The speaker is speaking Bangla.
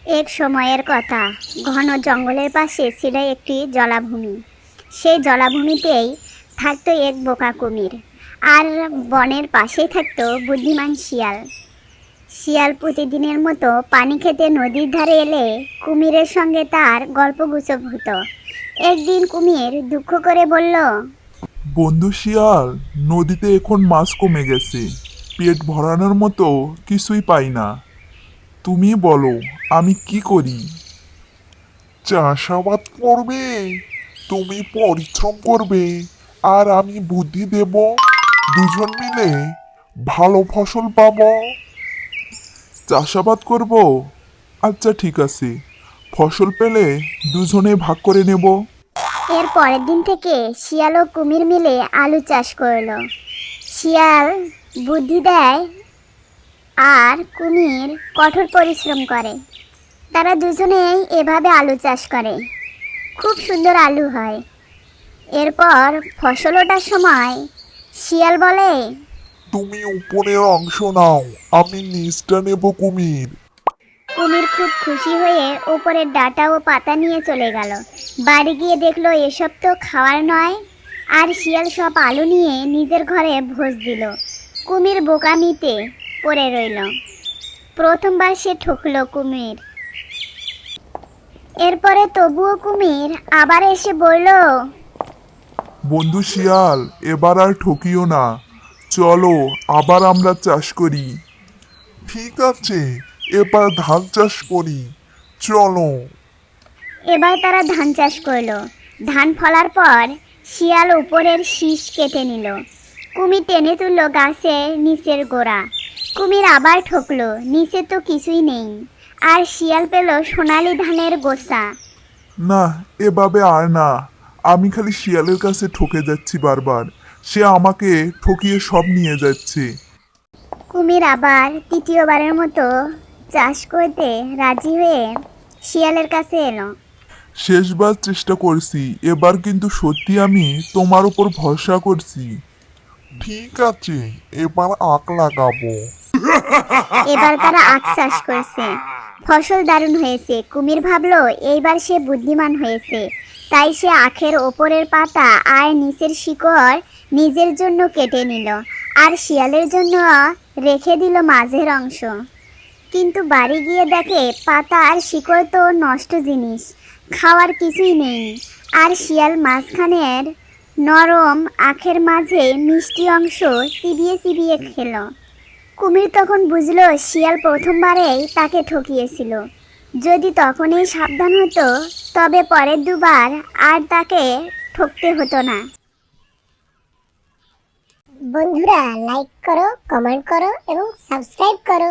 এক সময়ের কথা, ঘন জঙ্গলের পাশে ছিল একটি জলাভূমি। সেই জলাভূমিতেই থাকতো এক বোকা কুমির, আর বনের পাশেই থাকতো বুদ্ধিমান শিয়াল। শিয়াল প্রতিদিনের মতো পানি খেতে নদীর ধারে এলে কুমিরের সঙ্গে তার গল্পগুজব হতো। একদিন কুমির দুঃখ করে বলল, বন্ধু শিয়াল, নদীতে এখন মাছ কমে গেছে। পেট ভরানোর মতো কিছুই পাই না। তুমি বলো, আমি কি করি? চাষাবাদ করবে, তুমি পরিশ্রম করবে, আর আমি বুদ্ধি দেব। দুজন মিলে ভালো ফসল পাবো। চাষাবাদ করব? আচ্ছা ঠিক আছে, ফসল পেলে দুজনে ভাগ করে নেব। এর পরের দিন থেকে শিয়াল ও কুমির মিলে আলু চাষ করলো। শিয়াল বুদ্ধি দেয় আর কুমির কঠোর পরিশ্রম করে। তারা দুজনেই এভাবে আলু চাষ করে। খুব সুন্দর আলু হয়। এরপর ফসল ওঠার সময় শিয়াল বলে, তুমি উপরের অংশ নাও, আমি নিচটা নেব কুমির। কুমির খুব খুশি হয়ে উপরের ডাঁটা ও পাতা নিয়ে চলে গেল। বাড়ি গিয়ে দেখলো এসব তো খাওয়ার নয়। আর শিয়াল সব আলু নিয়ে নিজের ঘরে ভোজ দিল। কুমির বোকামিতে পড়ে রইল। প্রথমবার সে ঠকলো কুমির। এরপরে তবুও কুমির আবার এসে বলল, বন্ধু শিয়াল, এবার আর ঠকিও না। চলো, আবার আমরা চাষ করি। ঠিক আছে, এবার ধান চাষ করি। চলো। এবার তারা ধান চাষ করলো। ধান ফলার পর শিয়াল উপরের শীষ কেটে নিল। কুমির টেনে তুললো গাছের নিচের গোড়া। কুমির আবার ঠকলো, নিচে তো কিছুই নেই। আর শিয়াল পেল সোনালি ধানের গোছা। না, এভাবে আর না। আমি খালি শিয়ালের কাছে ঠকে যাচ্ছি বারবার। সে আমাকে ঠকিয়ে সব নিয়ে যাচ্ছে। কুমির আবার তৃতীয়বারের মতো চাষ করতে রাজি হয়ে শিয়ালের কাছে এলো। শেষবার চেষ্টা করছি, এবার কিন্তু সত্যি আমি তোমার উপর ভরসা করছি। ঠিক আছে, এবার আখ লাগাবো। এবার তারা আখ চাষ করছে। ফসল দারুণ হয়েছে। কুমির ভাবলো এইবার সে বুদ্ধিমান হয়েছে। তাই সে আখের ওপরের পাতা আর নিচের শিকড় নিজের জন্য কেটে নিল, আর শিয়ালের জন্য রেখে দিল মাঝের অংশ। কিন্তু বাড়ি গিয়ে দেখে পাতা আর শিকড় তো নষ্ট জিনিস, খাওয়ার কিছুই নেই। আর শিয়াল মাঝখানের নরম আখের মাঝে মিষ্টি অংশ চিবিয়ে চিবিয়ে খেলো। কুমির তখন বুঝলো শিয়াল প্রথমবারেই তাকে ঠকিয়েছিল। যদি তখনই সাবধান হতো, তবে পরের দুবার আর তাকে ঠকতে হতো না। বন্ধুরা, লাইক করো, কমেন্ট করো এবং সাবস্ক্রাইব করো।